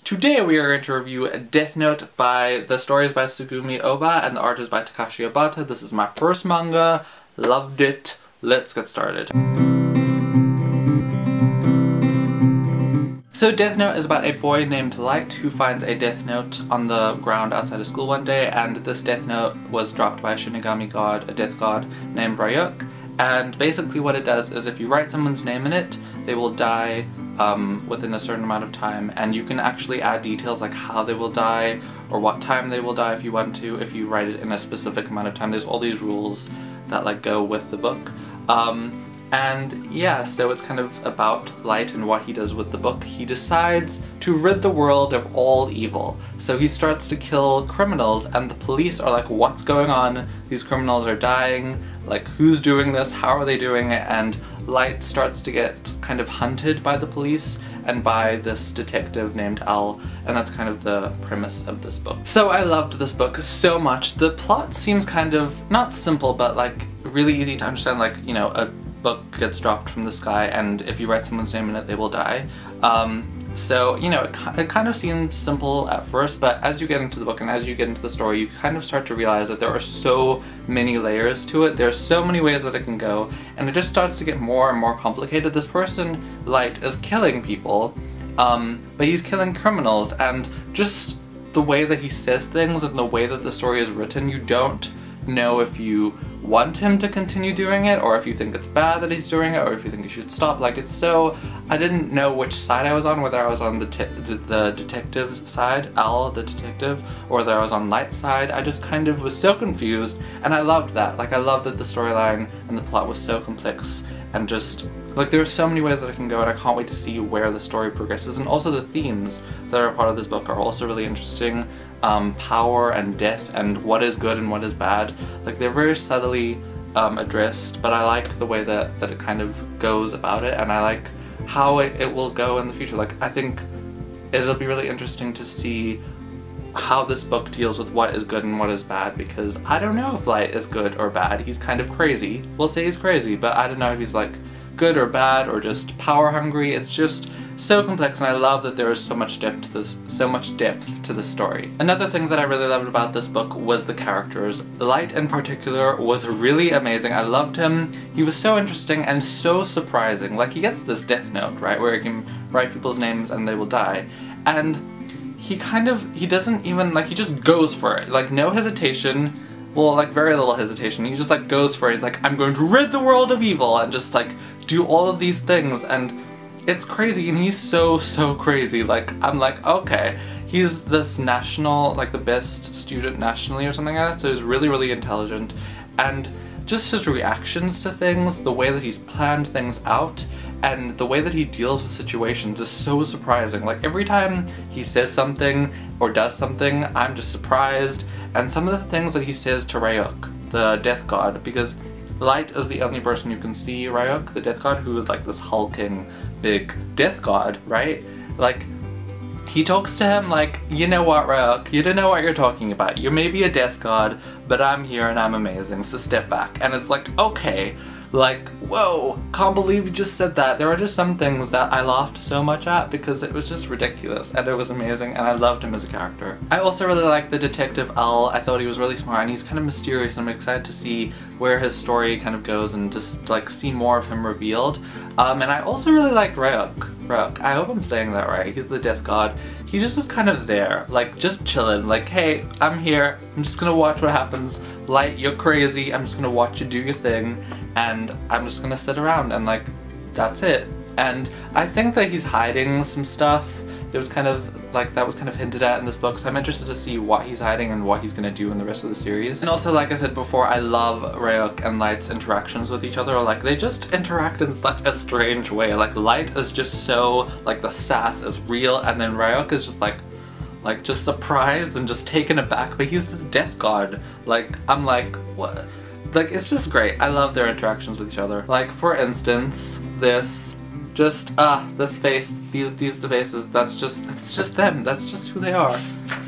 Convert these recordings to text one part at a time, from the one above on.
Today we are going to review Death Note the story is by Tsugumi Ohba and the art is by Takashi Obata. This is my first manga, loved it. Let's get started. So Death Note is about a boy named Light who finds a Death Note on the ground outside of school one day, and this Death Note was dropped by a Shinigami god, a death god named Ryuk. And basically what it does is if you write someone's name in it, they will die within a certain amount of time, and you can actually add details like how they will die or what time they will die if you want to, if you write it in a specific amount of time. There's all these rules that like go with the book. And yeah, so it's kind of about Light and what he does with the book. He decides to rid the world of all evil. So he starts to kill criminals, and the police are like, what's going on? These criminals are dying. Like, who's doing this? How are they doing it? And Light starts to get kind of hunted by the police and by this detective named Al, and that's kind of the premise of this book. So I loved this book so much. The plot seems kind of, not simple, but like really easy to understand. Like, you know, a book gets dropped from the sky, and if you write someone's name in it, they will die. So, you know, it kind of seems simple at first, but as you get into the book and as you get into the story, you kind of start to realize that there are so many layers to it. There are so many ways that it can go, and it just starts to get more and more complicated. This person, Light, is killing people, but he's killing criminals, and just the way that he says things and the way that the story is written, you don't know if you want him to continue doing it, or if you think it's bad that he's doing it, or if you think he should stop. Like, it's so, I didn't know which side I was on, whether I was on the detective's side, Al the detective, or whether I was on Light's side. I just kind of was so confused, and I loved that. Like, I loved that the storyline and the plot was so complex, and just, like, there are so many ways that it can go, and I can't wait to see where the story progresses. And also the themes that are part of this book are also really interesting. Power and death and what is good and what is bad. Like, they're very subtly addressed, but I like the way that it kind of goes about it, and I like how it will go in the future. Like, I think it'll be really interesting to see how this book deals with what is good and what is bad, because I don't know if Light is good or bad. He's kind of crazy. We'll say he's crazy, but I don't know if he's like good or bad or just power hungry. It's just so complex, and I love that there is so much depth to this story. Another thing that I really loved about this book was the characters. Light in particular was really amazing. I loved him. He was so interesting and so surprising. Like, he gets this Death Note, right, where he can write people's names and they will die, and he doesn't even, like, he just goes for it. Like, no hesitation. Well, like, very little hesitation. He just like goes for it. He's like, I'm going to rid the world of evil, and just like do all of these things, and it's crazy, and he's so crazy. Like, I'm like, okay, he's this national, like the best student nationally or something like that, so he's really intelligent, and just his reactions to things, the way that he's planned things out, and the way that he deals with situations is so surprising. Like, every time he says something or does something, I'm just surprised. And some of the things that he says to Ryuk, the death god, because Light is the only person who can see Ryuk, the death god, who is like this hulking big death god, right? Like, he talks to him like, you know what, Ryuk, you don't know what you're talking about. You may be a death god, but I'm here and I'm amazing, so step back. And it's like, okay, like, whoa, can't believe you just said that. There are just some things that I laughed so much at because it was just ridiculous, and it was amazing, and I loved him as a character. I also really liked the detective Al. I thought he was really smart, and he's kind of mysterious, and I'm excited to see where his story kind of goes and just like see more of him revealed. And I also really liked Ryuk. I hope I'm saying that right. He's the death god. He just is kind of there, like just chilling, like, hey, I'm here, I'm just gonna watch what happens. Light, you're crazy, I'm just gonna watch you do your thing, and I'm just gonna sit around, and like, that's it. And I think that he's hiding some stuff. There was kind of, like, that was kind of hinted at in this book, so I'm interested to see what he's hiding and what he's gonna do in the rest of the series. And also, like I said before, I love Ryuk and Light's interactions with each other. Like, they just interact in such a strange way. Like, Light is just so, like, the sass is real, and then Ryuk is just like just surprised and just taken aback, but he's this death god. Like, I'm like, what? Like, it's just great. I love their interactions with each other. Like, for instance, this face, these faces, that's just them, that's just who they are.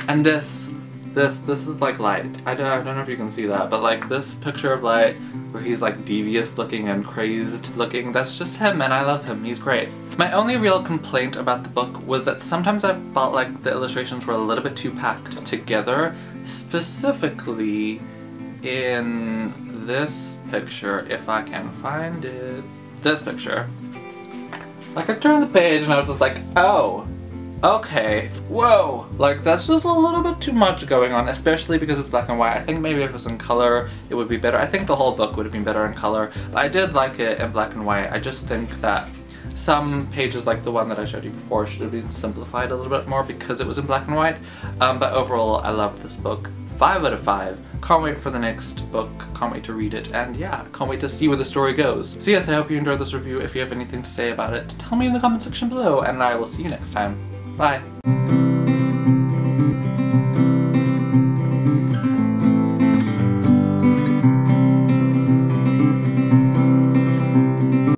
And this is like Light. I don't know if you can see that, but like this picture of Light where he's like devious looking and crazed looking, that's just him, and I love him, he's great. My only real complaint about the book was that sometimes I felt like the illustrations were a little bit too packed together, specifically in this picture, if I can find it. This picture. Like, I turned the page and I was just like, oh, okay, whoa, like that's just a little bit too much going on, especially because it's black and white. I think maybe if it was in color it would be better. I think the whole book would have been better in color, but I did like it in black and white. I just think that some pages, like the one that I showed you before, should have been simplified a little bit more because it was in black and white. But overall, I love this book. 5 out of 5. Can't wait for the next book, can't wait to read it, and yeah, can't wait to see where the story goes. So yes, I hope you enjoyed this review. If you have anything to say about it, tell me in the comment section below, and I will see you next time. Bye!